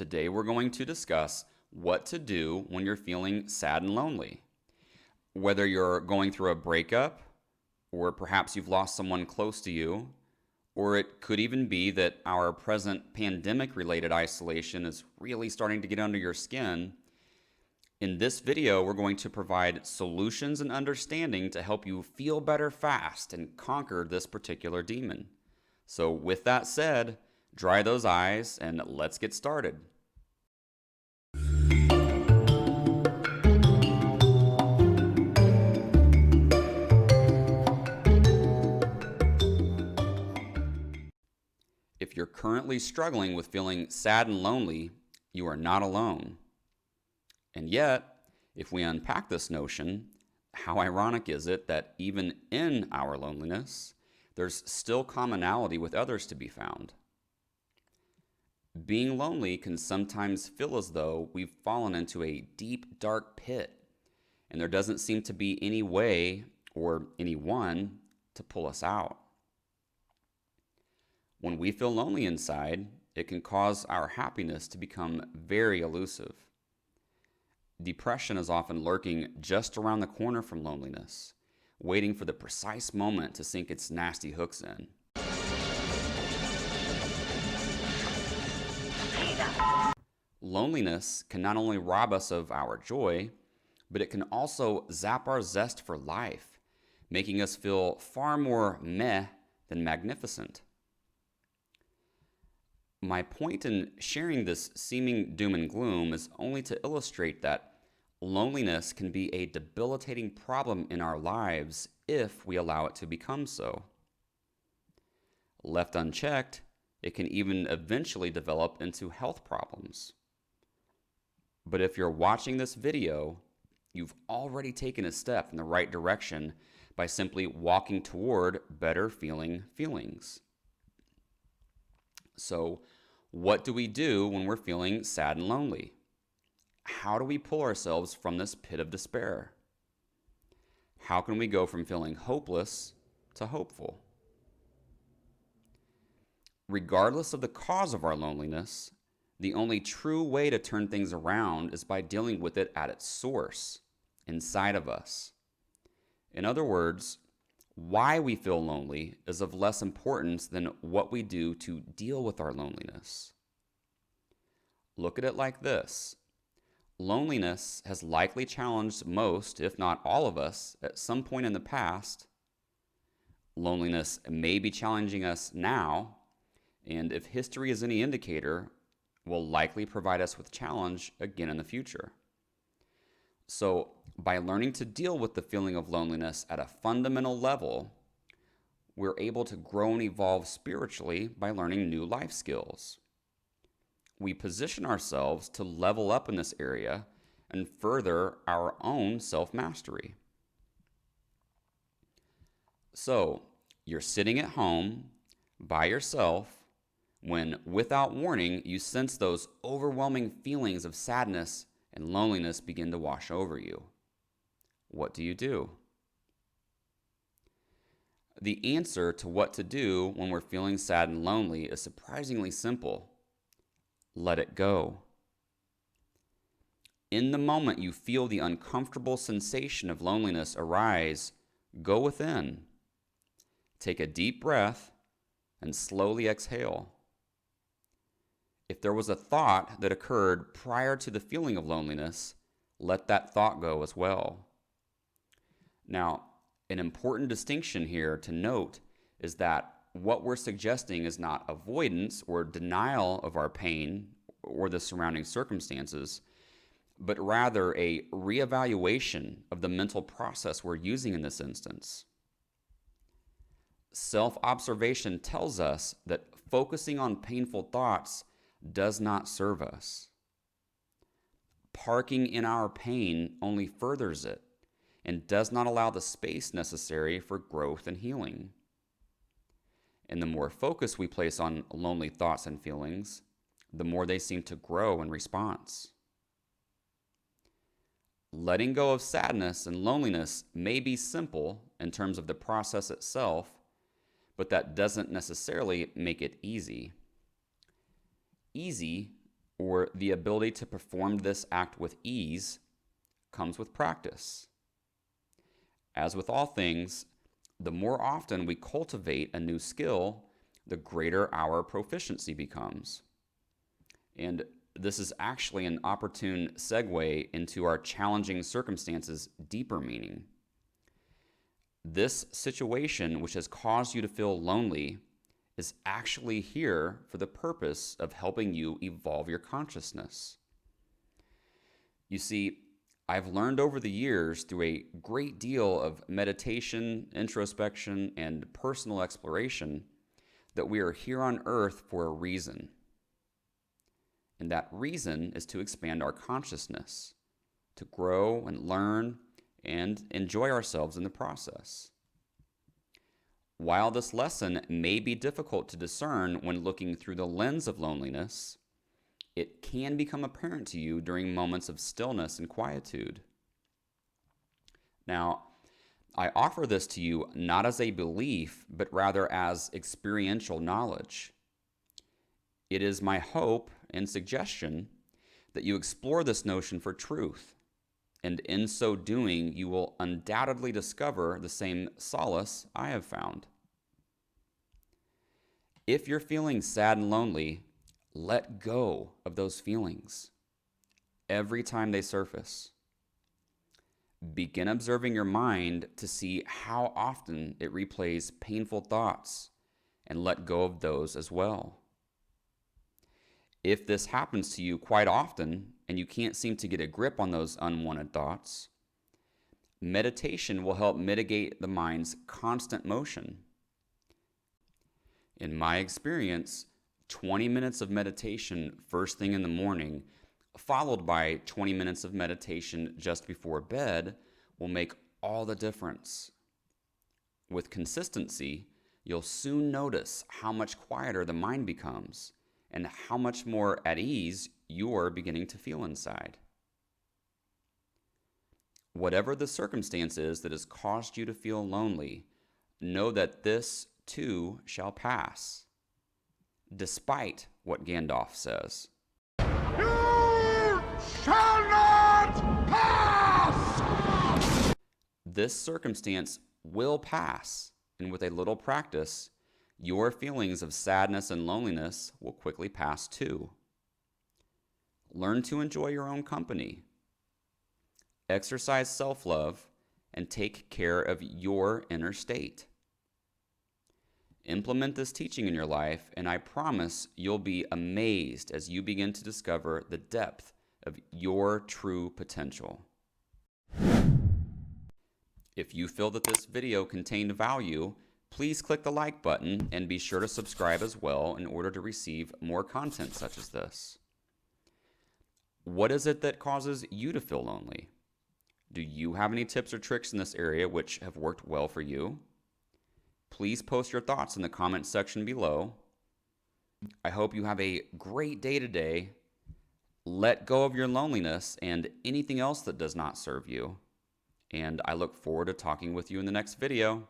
Today we're going to discuss what to do when you're feeling sad and lonely. Whether you're going through a breakup, or perhaps you've lost someone close to you, or it could even be that our present pandemic-related isolation is really starting to get under your skin. In this video, we're going to provide solutions and understanding to help you feel better fast and conquer this particular demon. So with that said, dry those eyes and let's get started. If you're currently struggling with feeling sad and lonely, you are not alone. And yet, if we unpack this notion, how ironic is it that even in our loneliness, there's still commonality with others to be found? Being lonely can sometimes feel as though we've fallen into a deep, dark pit, and there doesn't seem to be any way or anyone to pull us out. When we feel lonely inside, it can cause our happiness to become very elusive. Depression is often lurking just around the corner from loneliness, waiting for the precise moment to sink its nasty hooks in. Loneliness can not only rob us of our joy, but it can also zap our zest for life, making us feel far more meh than magnificent. My point in sharing this seeming doom and gloom is only to illustrate that loneliness can be a debilitating problem in our lives if we allow it to become so. Left unchecked, it can even eventually develop into health problems. But if you're watching this video, you've already taken a step in the right direction by simply walking toward better feeling feelings. So, what do we do when we're feeling sad and lonely? How do we pull ourselves from this pit of despair? How can we go from feeling hopeless to hopeful? Regardless of the cause of our loneliness, the only true way to turn things around is by dealing with it at its source, inside of us. In other words, why we feel lonely is of less importance than what we do to deal with our loneliness. Look at it like this. Loneliness has likely challenged most, if not all of us, at some point in the past. Loneliness may be challenging us now, and if history is any indicator, will likely provide us with challenge again in the future. So, by learning to deal with the feeling of loneliness at a fundamental level, we're able to grow and evolve spiritually by learning new life skills. We position ourselves to level up in this area and further our own self-mastery. So, you're sitting at home by yourself when, without warning, you sense those overwhelming feelings of sadness and loneliness begin to wash over you. What do you do? The answer to what to do when we're feeling sad and lonely is surprisingly simple. Let it go. In the moment you feel the uncomfortable sensation of loneliness arise, go within. Take a deep breath and slowly exhale. If there was a thought that occurred prior to the feeling of loneliness, let that thought go as well. Now, an important distinction here to note is that what we're suggesting is not avoidance or denial of our pain or the surrounding circumstances, but rather a reevaluation of the mental process we're using in this instance. Self-observation tells us that focusing on painful thoughts does not serve us. Parking in our pain only furthers it and does not allow the space necessary for growth and healing. And the more focus we place on lonely thoughts and feelings, the more they seem to grow in response. Letting go of sadness and loneliness may be simple in terms of the process itself, but that doesn't necessarily make it easy. Easy or the ability to perform this act with ease, comes with practice. As with all things, the more often we cultivate a new skill, the greater our proficiency becomes. And this is actually an opportune segue into our challenging circumstances' deeper meaning. This situation, which has caused you to feel lonely, is actually here for the purpose of helping you evolve your consciousness. You see, I've learned over the years through a great deal of meditation, introspection, and personal exploration that we are here on earth for a reason. And that reason is to expand our consciousness, to grow and learn and enjoy ourselves in the process. While this lesson may be difficult to discern when looking through the lens of loneliness, it can become apparent to you during moments of stillness and quietude. Now, I offer this to you not as a belief, but rather as experiential knowledge. It is my hope and suggestion that you explore this notion for truth, and in so doing, you will undoubtedly discover the same solace I have found. If you're feeling sad and lonely, let go of those feelings every time they surface. Begin observing your mind to see how often it replays painful thoughts, and let go of those as well. If this happens to you quite often and you can't seem to get a grip on those unwanted thoughts, meditation will help mitigate the mind's constant motion. In my experience, 20 minutes of meditation first thing in the morning, followed by 20 minutes of meditation just before bed, will make all the difference. With consistency, you'll soon notice how much quieter the mind becomes and how much more at ease you're beginning to feel inside. Whatever the circumstance is that has caused you to feel lonely, know that this too shall pass, despite what Gandalf says. You shall not pass! This circumstance will pass, and with a little practice, your feelings of sadness and loneliness will quickly pass too. Learn to enjoy your own company. Exercise self-love and take care of your inner state. Implement this teaching in your life, and I promise you'll be amazed as you begin to discover the depth of your true potential. If you feel that this video contained value, please click the like button and be sure to subscribe as well in order to receive more content such as this. What is it that causes you to feel lonely? Do you have any tips or tricks in this area which have worked well for you? Please post your thoughts in the comment section below. I hope you have a great day today. Let go of your loneliness and anything else that does not serve you. And I look forward to talking with you in the next video.